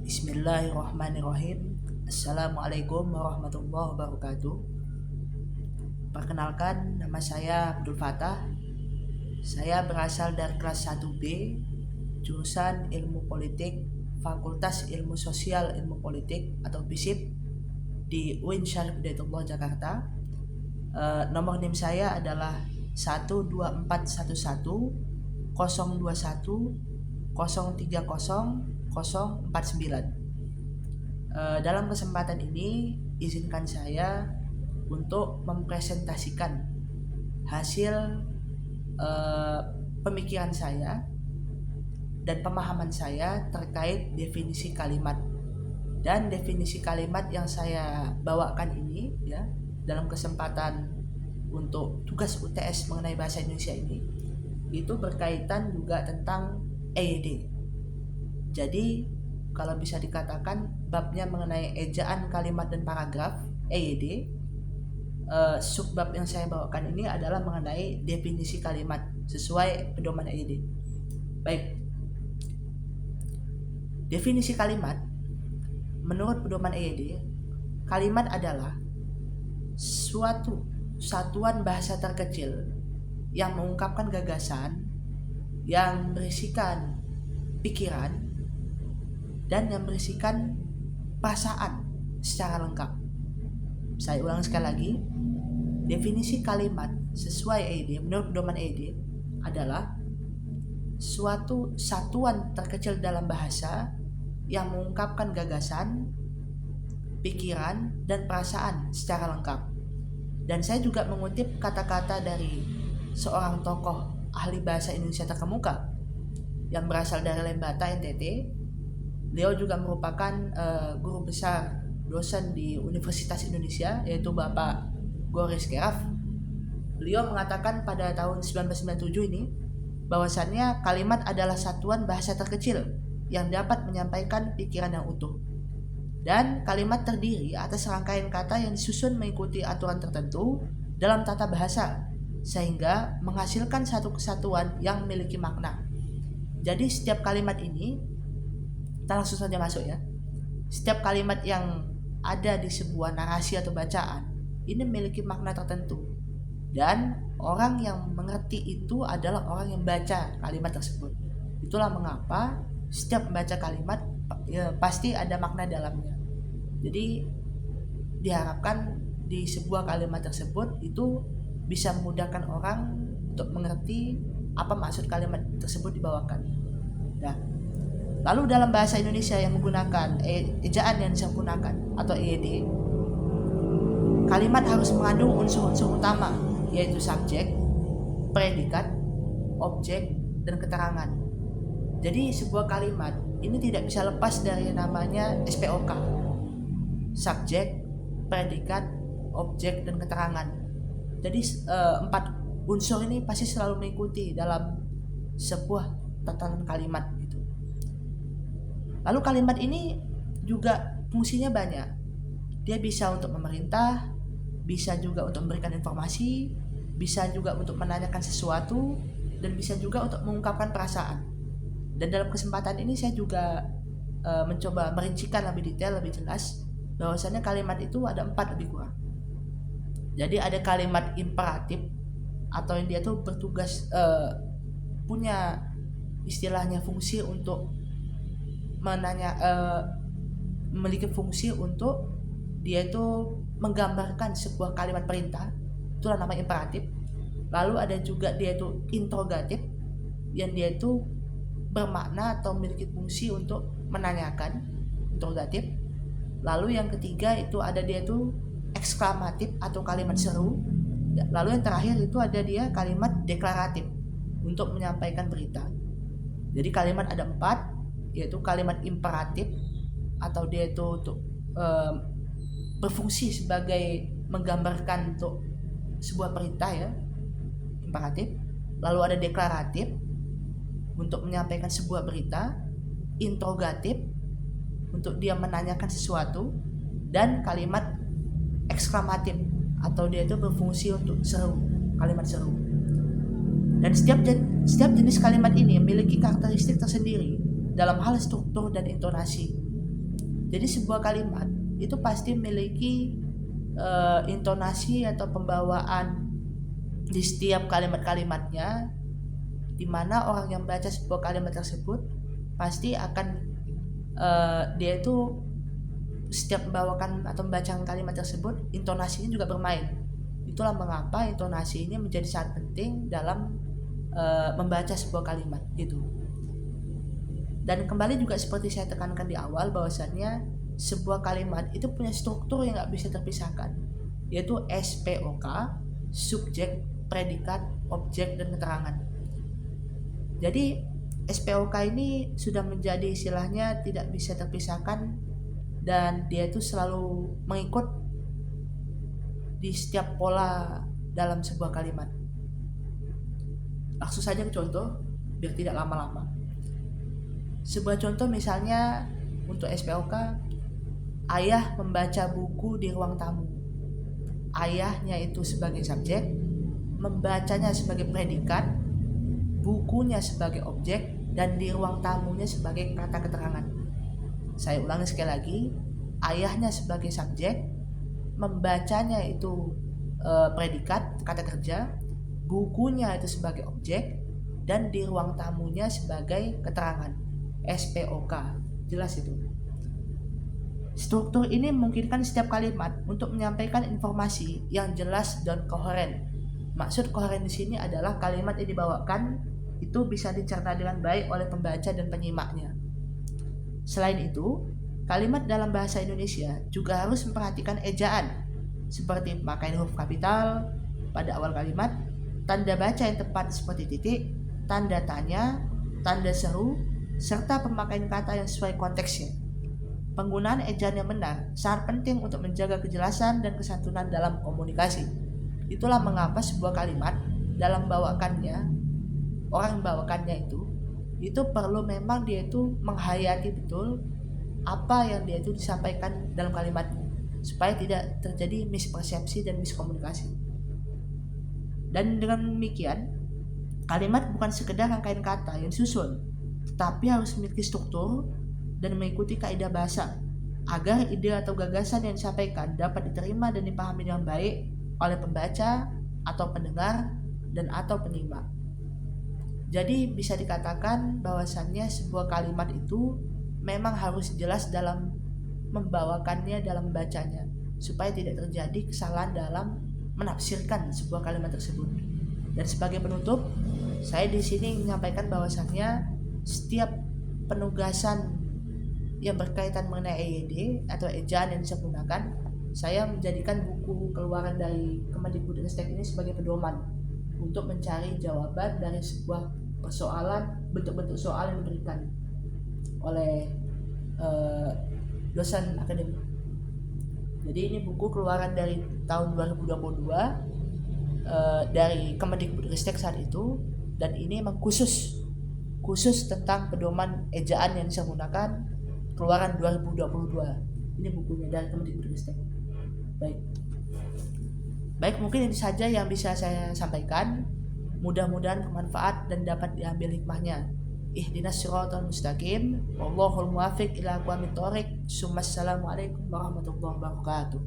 Bismillahirrahmanirrahim. Assalamualaikum warahmatullahi wabarakatuh. Perkenalkan, nama saya Abdul Fatah. Saya berasal dari kelas 1B, jurusan Ilmu Politik, Fakultas Ilmu Sosial Ilmu Politik atau FISIP di UIN Syarif Hidayatullah Jakarta. Nomor NIM saya adalah 12411 021 030 049. Dalam kesempatan ini izinkan saya untuk mempresentasikan hasil pemikiran saya dan pemahaman saya terkait definisi kalimat. Dan definisi kalimat yang saya bawakan ini ya dalam kesempatan untuk tugas UTS mengenai bahasa Indonesia ini itu berkaitan juga tentang EYD. Jadi kalau bisa dikatakan babnya mengenai ejaan kalimat dan paragraf EYD. Subbab yang saya bawakan ini adalah mengenai definisi kalimat sesuai pedoman EYD. Baik, definisi kalimat menurut pedoman EYD, kalimat adalah suatu satuan bahasa terkecil yang mengungkapkan gagasan, yang berisikan pikiran, dan yang berisikan perasaan secara lengkap. Saya ulang sekali lagi, definisi kalimat sesuai EYD, menurut pedoman EYD adalah suatu satuan terkecil dalam bahasa yang mengungkapkan gagasan, pikiran, dan perasaan secara lengkap. Dan saya juga mengutip kata-kata dari seorang tokoh ahli bahasa Indonesia terkemuka yang berasal dari Lembata, NTT. Beliau juga merupakan guru besar dosen di Universitas Indonesia, yaitu Bapak Goris Keraf. Beliau mengatakan pada tahun 1997 ini bahwasannya kalimat adalah satuan bahasa terkecil yang dapat menyampaikan pikiran yang utuh. Dan kalimat terdiri atas rangkaian kata yang disusun mengikuti aturan tertentu dalam tata bahasa, sehingga menghasilkan satu kesatuan yang memiliki makna. Jadi setiap kalimat ini, kita langsung saja masuk ya. Setiap kalimat yang ada di sebuah narasi atau bacaan ini memiliki makna tertentu, dan orang yang mengerti itu adalah orang yang baca kalimat tersebut. Itulah mengapa setiap membaca kalimat ya, pasti ada makna dalamnya. Jadi diharapkan di sebuah kalimat tersebut itu bisa memudahkan orang untuk mengerti apa maksud kalimat tersebut dibawakan. Nah, lalu dalam bahasa Indonesia yang menggunakan ejaan yang saya gunakan atau EYD, kalimat harus mengandung unsur-unsur utama, yaitu subjek, predikat, objek, dan keterangan. Jadi sebuah kalimat ini tidak bisa lepas dari namanya SPOK, subjek, predikat, objek, dan keterangan. Jadi 4 unsur ini pasti selalu mengikuti dalam sebuah tatanan kalimat gitu. Lalu kalimat ini juga fungsinya banyak. Dia bisa untuk memerintah, bisa juga untuk memberikan informasi, bisa juga untuk menanyakan sesuatu, dan bisa juga untuk mengungkapkan perasaan. Dan dalam kesempatan ini saya juga mencoba merincikan lebih detail, lebih jelas bahwasannya kalimat itu ada 4 lebih kurang. Jadi ada kalimat imperatif atau yang dia tuh bertugas punya istilahnya fungsi untuk memiliki fungsi untuk dia itu menggambarkan sebuah kalimat perintah, itulah nama imperatif. Lalu ada juga dia itu interrogatif, yang dia itu bermakna atau memiliki fungsi untuk menanyakan, interrogatif. Lalu yang ketiga itu ada dia itu eksklamatif atau kalimat seru. Lalu yang terakhir itu ada dia kalimat deklaratif untuk menyampaikan berita. Jadi kalimat ada 4, yaitu kalimat imperatif atau dia itu untuk berfungsi sebagai menggambarkan untuk sebuah perintah ya, imperatif. Lalu ada deklaratif untuk menyampaikan sebuah berita, interrogatif untuk dia menanyakan sesuatu, dan kalimat eksklamatif atau dia itu berfungsi untuk seru, kalimat seru. Dan setiap jenis kalimat ini memiliki karakteristik tersendiri dalam hal struktur dan intonasi. Jadi sebuah kalimat itu pasti memiliki intonasi atau pembawaan di setiap kalimat-kalimatnya, di mana orang yang baca sebuah kalimat tersebut pasti akan dia itu setiap membawakan atau membacakan kalimat tersebut, intonasinya juga bermain. Itulah mengapa intonasi ini menjadi sangat penting dalam membaca sebuah kalimat gitu. Dan kembali juga seperti saya tekankan di awal, bahwasannya sebuah kalimat itu punya struktur yang nggak bisa terpisahkan, yaitu SPOK, subjek, predikat, objek, dan keterangan. Jadi SPOK ini sudah menjadi istilahnya tidak bisa terpisahkan, dan dia itu selalu mengikut di setiap pola dalam sebuah kalimat. Langsung saja ke contoh biar tidak lama-lama. Sebuah contoh misalnya untuk SPOK, ayah membaca buku di ruang tamu. Ayahnya itu sebagai subjek, membacanya sebagai predikat, bukunya sebagai objek, dan di ruang tamunya sebagai kata keterangan. Saya ulangi sekali lagi, ayahnya sebagai subjek, membacanya itu predikat, kata kerja, bukunya itu sebagai objek, dan di ruang tamunya sebagai keterangan. SPOK, jelas itu. Struktur ini memungkinkan setiap kalimat untuk menyampaikan informasi yang jelas dan koheren. Maksud koheren di sini adalah kalimat yang dibawakan itu bisa dicerna dengan baik oleh pembaca dan penyimaknya. Selain itu, kalimat dalam bahasa Indonesia juga harus memperhatikan ejaan, seperti pemakaian huruf kapital pada awal kalimat, tanda baca yang tepat seperti titik, tanda tanya, tanda seru, serta pemakaian kata yang sesuai konteksnya. Penggunaan ejaan yang benar sangat penting untuk menjaga kejelasan dan kesantunan dalam komunikasi. Itulah mengapa sebuah kalimat dalam bawakannya, orang membawakannya itu perlu memang dia itu menghayati betul apa yang dia itu disampaikan dalam kalimatnya, supaya tidak terjadi mispersepsi dan miskomunikasi. Dan dengan demikian, kalimat bukan sekedar rangkaian kata yang disusun, tetapi harus memiliki struktur dan mengikuti kaidah bahasa agar ide atau gagasan yang disampaikan dapat diterima dan dipahami dengan baik oleh pembaca atau pendengar dan atau penyimak. Jadi bisa dikatakan bahwasannya sebuah kalimat itu memang harus jelas dalam membawakannya, dalam membacanya, supaya tidak terjadi kesalahan dalam menafsirkan sebuah kalimat tersebut. Dan sebagai penutup, saya di sini menyampaikan bahwasannya setiap penugasan yang berkaitan mengenai EYD atau ejaan yang saya gunakan, saya menjadikan buku keluaran dari Kemendikbudristek ini sebagai pedoman untuk mencari jawaban dari sebuah persoalan, bentuk-bentuk soal yang diberikan oleh dosen akademik. Jadi ini buku keluaran dari tahun 2022 dari Kemendikbudristek saat itu, dan ini memang khusus tentang pedoman ejaan yang saya gunakan, keluaran 2022. Ini bukunya dari Kemendikbudristek. Baik, mungkin ini saja yang bisa saya sampaikan. Mudah-mudahan bermanfaat dan dapat diambil hikmahnya. Ihdinas siratal mustaqim, wallahul muwaffiq ila aqwamit thoriq. Assalamualaikum warahmatullahi wabarakatuh.